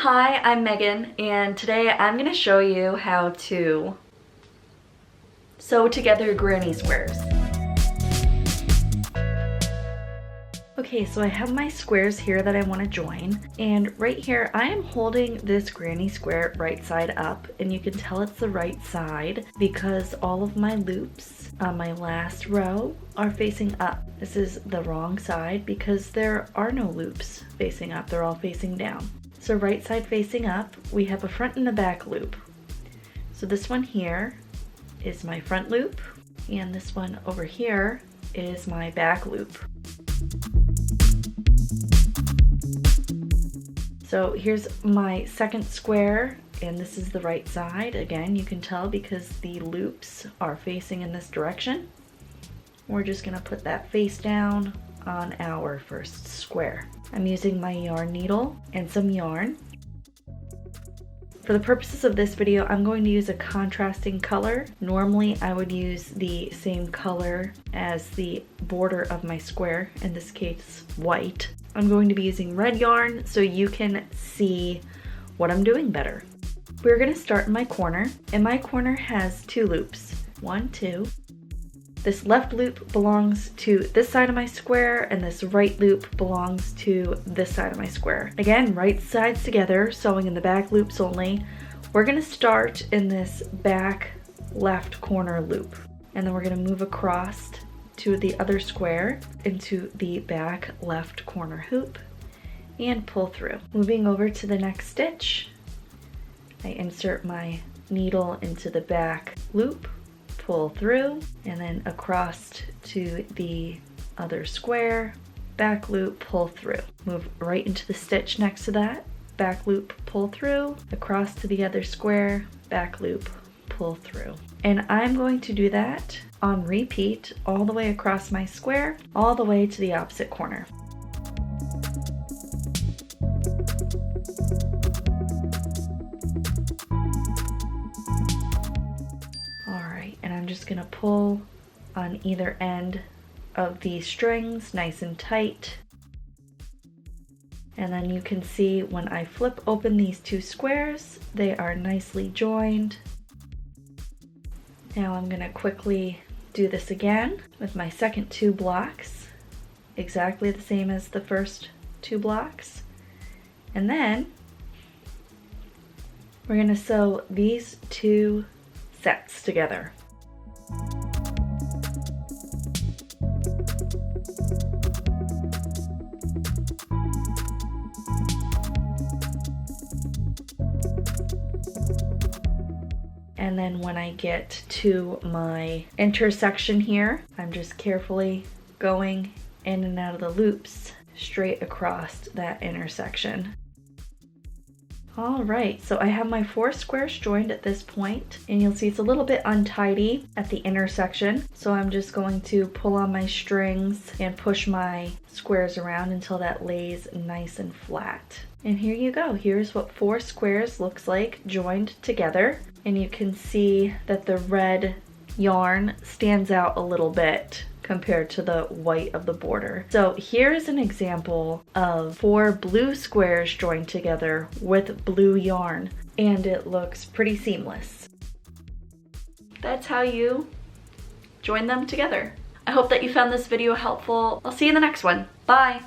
Hi, I'm Megan, and today I'm going to show you how to sew together granny squares. Okay, so I have my squares here that I want to join, and right here I am holding this granny square right side up, and you can tell it's the right side because all of my loops on my last row are facing up. This is the wrong side because there are no loops facing up, they're all facing down. So right side facing up, we have a front and a back loop. So this one here is my front loop, and this one over here is my back loop. So here's my second square, and this is the right side. Again, you can tell because the loops are facing in this direction. We're just gonna put that face down on our first square. I'm using my yarn needle and some yarn. For the purposes of this video, I'm going to use a contrasting color. Normally, I would use the same color as the border of my square, in this case, white. I'm going to be using red yarn so you can see what I'm doing better. We're gonna start in my corner, and my corner has two loops. 1, 2. This left loop belongs to this side of my square, and this right loop belongs to this side of my square. Again, right sides together, sewing in the back loops only. We're gonna start in this back left corner loop, and then we're gonna move across to the other square into the back left corner hoop and pull through. Moving over to the next stitch, I insert my needle into the back loop, pull through, and then across to the other square, back loop, pull through. Move right into the stitch next to that, back loop, pull through, across to the other square, back loop, pull through. And I'm going to do that on repeat all the way across my square, all the way to the opposite corner. I'm just gonna pull on either end of these strings nice and tight. And then you can see when I flip open these two squares, they are nicely joined. Now I'm gonna quickly do this again with my second two blocks, exactly the same as the first two blocks. And then we're gonna sew these two sets together. And then when I get to my intersection here, I'm just carefully going in and out of the loops straight across that intersection. All right, so I have my 4 squares joined at this point, and you'll see it's a little bit untidy at the intersection. So I'm just going to pull on my strings and push my squares around until that lays nice and flat. And here you go. Here's what 4 squares looks like joined together. And you can see that the red yarn stands out a little bit compared to the white of the border. So here's an example of 4 blue squares joined together with blue yarn, and it looks pretty seamless. That's how you join them together. I hope that you found this video helpful. I'll see you in the next one. Bye!